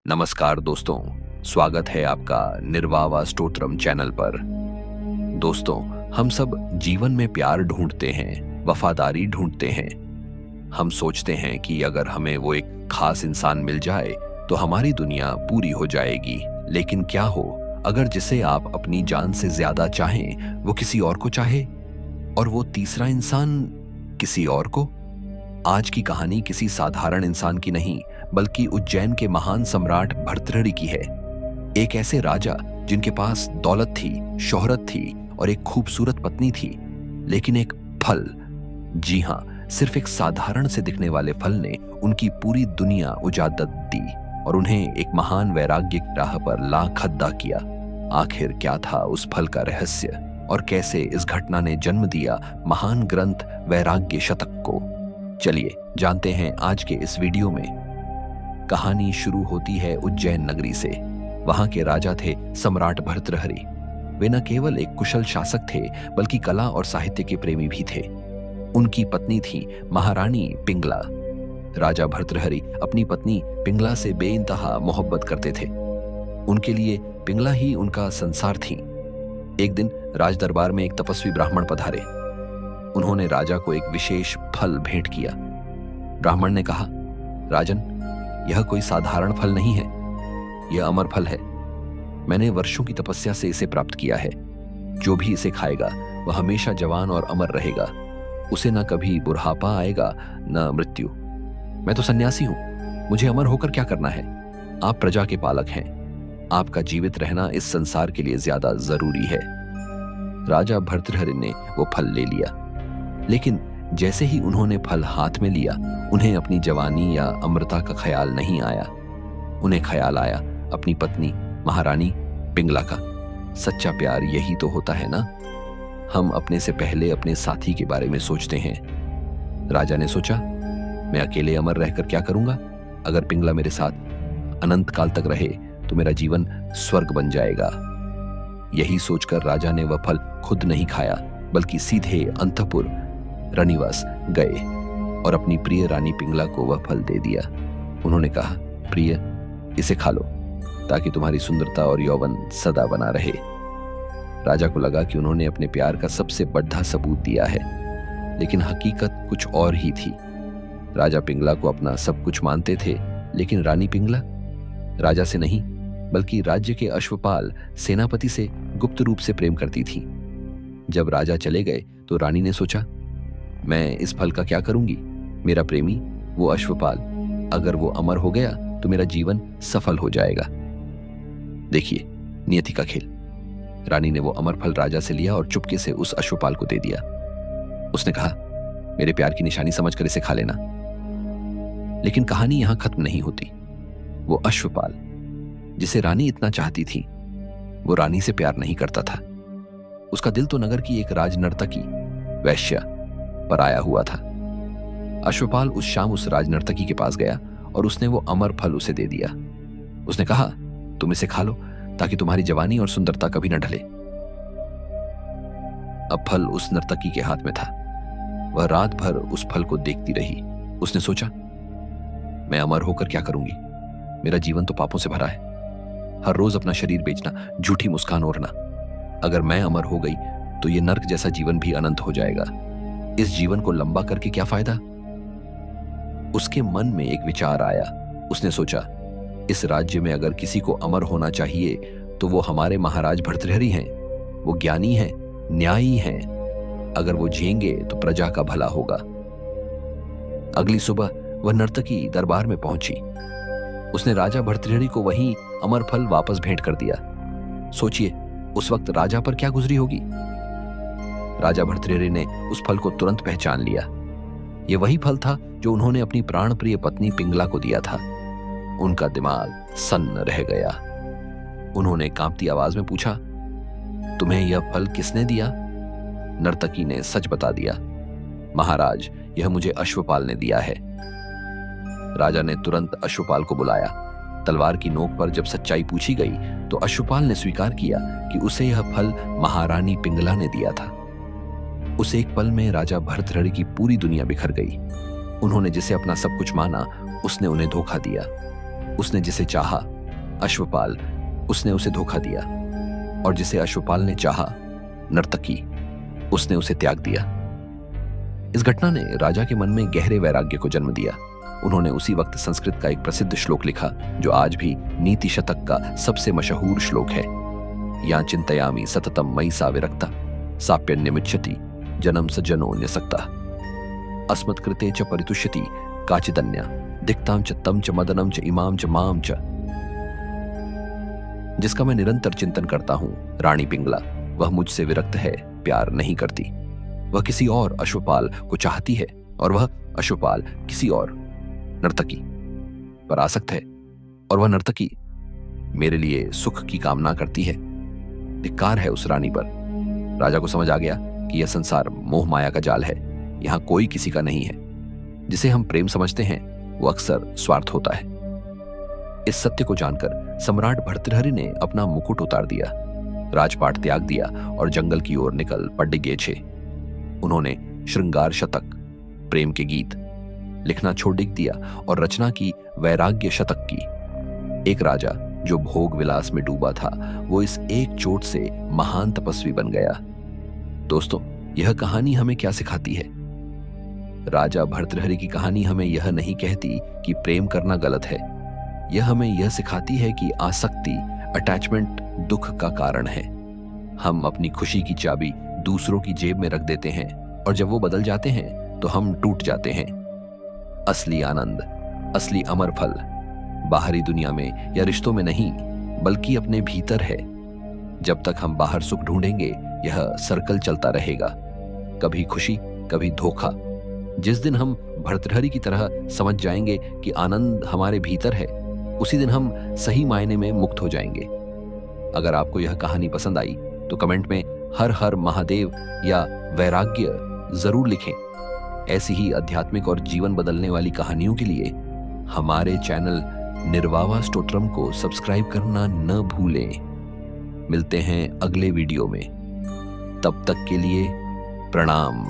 नमस्कार दोस्तों, स्वागत है आपका निर्वावा स्तोत्रम चैनल पर। दोस्तों, हम सब जीवन में प्यार ढूंढते हैं, वफादारी ढूंढते हैं। हम सोचते हैं कि अगर हमें वो एक खास इंसान मिल जाए तो हमारी दुनिया पूरी हो जाएगी। लेकिन क्या हो अगर जिसे आप अपनी जान से ज्यादा चाहें वो किसी और को चाहे, और वो तीसरा इंसान किसी और को? आज की कहानी किसी साधारण इंसान की नहीं, बल्कि उज्जैन के महान सम्राट भर्तृहरि की है। एक ऐसे राजा जिनके पास दौलत थी, शोहरत थी और एक खूबसूरत पत्नी थी, लेकिन एक फल, जी हाँ, सिर्फ एक साधारण से दिखने वाले फल ने उनकी पूरी दुनिया उजादत दी और उन्हें एक महान वैराग्य की राह पर ला खद्दा किया। आखिर क्या था उस फल का रहस्य और कैसे इस घटना ने जन्म दिया महान ग्रंथ वैराग्य शतक को? चलिए जानते हैं आज के इस वीडियो में। कहानी शुरू होती है उज्जैन नगरी से। वहां के राजा थे सम्राट भर्तृहरि। वे न केवल एक कुशल शासक थे, बल्कि कला और साहित्य के प्रेमी भी थे। उनकी पत्नी थी महारानी पिंगला। राजा भर्तृहरि अपनी पत्नी पिंगला से बेइंतहा मोहब्बत करते थे। उनके लिए पिंगला ही उनका संसार थी। एक दिन राजदरबार में एक तपस्वी ब्राह्मण पधारे। उन्होंने राजा को एक विशेष फल भेंट किया। ब्राह्मण ने कहा, राजन, यह कोई साधारण फल नहीं है, यह अमर फल है। मैंने वर्षों की तपस्या से इसे प्राप्त किया है। जो भी इसे खाएगा वह हमेशा जवान और अमर रहेगा। उसे न कभी बुढ़ापा आएगा न मृत्यु। मैं तो सन्यासी हूं, मुझे अमर होकर क्या करना है? आप प्रजा के पालक हैं। आपका जीवित रहना इस संसार के लिए ज्यादा जरूरी है। राजा भर्तृहरि ने वो फल ले लिया, लेकिन जैसे ही उन्होंने फल हाथ में लिया, उन्हें अपनी जवानी या अमरता का ख्याल नहीं आया। उन्हें ख्याल आया अपनी पत्नी महारानी पिंगला का। सच्चा प्यार यही तो होता है ना। हम अपने से पहले अपने साथी के बारे में सोचते हैं। राजा ने सोचा, मैं अकेले अमर रहकर क्या करूंगा? अगर पिंगला मेरे साथ अनंत काल तक रहे तो मेरा जीवन स्वर्ग बन जाएगा। यही सोचकर राजा ने वह फल खुद नहीं खाया, बल्कि सीधे अंतपुर रनिवास गए और अपनी प्रिय रानी पिंगला को वह फल दे दिया। उन्होंने कहा, प्रिय, इसे खा लो ताकि तुम्हारी सुंदरता और यौवन सदा बना रहे। राजा को लगा कि उन्होंने अपने प्यार का सबसे बड़ा सबूत दिया है, लेकिन हकीकत कुछ और ही थी। राजा पिंगला को अपना सब कुछ मानते थे, लेकिन रानी पिंगला राजा से नहीं, बल्कि राज्य के अश्वपाल सेनापति से गुप्त रूप से प्रेम करती थी। जब राजा चले गए तो रानी ने सोचा, मैं इस फल का क्या करूंगी? मेरा प्रेमी, वो अश्वपाल, अगर वो अमर हो गया तो मेरा जीवन सफल हो जाएगा। देखिए, नियति का खेल। रानी ने वो अमर फल राजा से लिया और चुपके से उस अश्वपाल को दे दिया। उसने कहा, मेरे प्यार की निशानी समझकर इसे खा लेना। लेकिन कहानी यहां खत्म नहीं होती। वो अश्वपाल जिसे रानी इतना चाहती थी, वो रानी से प्यार नहीं करता था। उसका दिल तो नगर की एक राजनर्तकी वैश्या पर आया हुआ था। अश्वपाल उस शाम उस राजनर्तकी के पास गया और उसने वो अमर फल उसे दे दिया। उसने कहा, तुम इसे खा लो ताकि तुम्हारी जवानी और सुंदरता कभी न ढले। अब फल उस नर्तकी के हाथ में था। वह रात भर उस फल को देखती रही। उसने सोचा, मैं अमर होकर क्या करूंगी? मेरा जीवन तो पापों से भरा है। हर रोज अपना शरीर बेचना, झूठी मुस्कान ओढ़ना। अगर मैं अमर हो गई तो ये नर्क जैसा जीवन भी अनंत हो जाएगा। इस जीवन को लंबा करके क्या फायदा? उसके मन में एक विचार आया। उसने सोचा, इस राज्य में अगर किसी को अमर होना चाहिए तो वो हमारे महाराज भर्तृहरि हैं। वो ज्ञानी हैं, न्यायी हैं। अगर वो जिएंगे तो प्रजा का भला होगा। अगली सुबह वह नर्तकी दरबार में पहुंची। उसने राजा भर्तृहरि को वही अमर फल वापस भेंट कर दिया। सोचिए, उस वक्त राजा पर क्या गुजरी होगी। राजा भर्तृहरि ने उस फल को तुरंत पहचान लिया। यह वही फल था जो उन्होंने अपनी प्राण प्रिय पत्नी पिंगला को दिया था। उनका दिमाग सन्न रह गया। उन्होंने कांपती आवाज में पूछा, तुम्हें यह फल किसने दिया? नर्तकी ने सच बता दिया, महाराज, यह मुझे अश्वपाल ने दिया है। राजा ने तुरंत अश्वपाल को बुलाया। तलवार की नोक पर जब सच्चाई पूछी गई तो अश्वपाल ने स्वीकार किया कि उसे यह फल महारानी पिंगला ने दिया था। उस एक पल में राजा भर्तृहरि की पूरी दुनिया बिखर गई। उन्होंने जिसे अपना सब कुछ माना, उसने उन्हें धोखा दिया। उसने जिसे चाहा अश्वपाल, उसने उसे धोखा दिया, और जिसे अश्वपाल ने चाहा, नर्तकी, उसने उसे त्याग दिया। इस घटना ने राजा के मन में गहरे वैराग्य को जन्म दिया। उन्होंने उसी वक्त संस्कृत का एक प्रसिद्ध श्लोक लिखा, जो आज भी नीति शतक का सबसे मशहूर श्लोक है। या चिंतयामि सततम मयि सा विरक्ता, साप्यन्यमिच्छति जन्म स जनो न्यसक्ता, अस्मत्कृते च परितुष्यति काचिदन्या, दिक्ताम च तम च मदनम च इमाम च माम च। जिसका मैं निरंतर चिंतन करता हूं, रानी पिंगला, वह मुझसे विरक्त है, प्यार नहीं करती। वह किसी और अश्वपाल को चाहती है, और वह अश्वपाल किसी और नर्तकी पर आसक्त है, और वह नर्तकी मेरे लिए सुख की कामना करती है। धिक्कार है उस रानी पर। राजा को समझ आ गया कि यह संसार मोह माया का जाल है। यहां कोई किसी का नहीं है। जिसे हम प्रेम समझते हैं, वो अक्सर स्वार्थ होता है। इस सत्य को जानकर सम्राट भर्तृहरि ने अपना मुकुट उतार दिया, राजपाट त्याग दिया और जंगल की ओर निकल पड्डिगे छे। उन्होंने श्रृंगार शतक, प्रेम के गीत लिखना छोड़ दिया और रचना की वैराग्य शतक की। एक राजा जो भोग विलास में डूबा था, वो इस एक चोट से महान तपस्वी बन गया। दोस्तों, यह कहानी हमें क्या सिखाती है? राजा भर्तृहरि की कहानी हमें यह नहीं कहती कि प्रेम करना गलत है। यह हमें यह सिखाती है कि आसक्ति, अटैचमेंट दुख का कारण है। हम अपनी खुशी की चाबी दूसरों की जेब में रख देते हैं, और जब वो बदल जाते हैं तो हम टूट जाते हैं। असली आनंद, असली अमर फल बाहरी दुनिया में या रिश्तों में नहीं, बल्कि अपने भीतर है। जब तक हम बाहर सुख ढूंढेंगे, यह सर्कल चलता रहेगा, कभी खुशी कभी धोखा। जिस दिन हम भर्तृहरि की तरह समझ जाएंगे कि आनंद हमारे भीतर है, उसी दिन हम सही मायने में मुक्त हो जाएंगे। अगर आपको यह कहानी पसंद आई तो कमेंट में हर हर महादेव या वैराग्य जरूर लिखें। ऐसी ही आध्यात्मिक और जीवन बदलने वाली कहानियों के लिए हमारे चैनल निर्वावा स्तोत्रम को सब्सक्राइब करना न भूलें। मिलते हैं अगले वीडियो में। तब तक के लिए प्रणाम।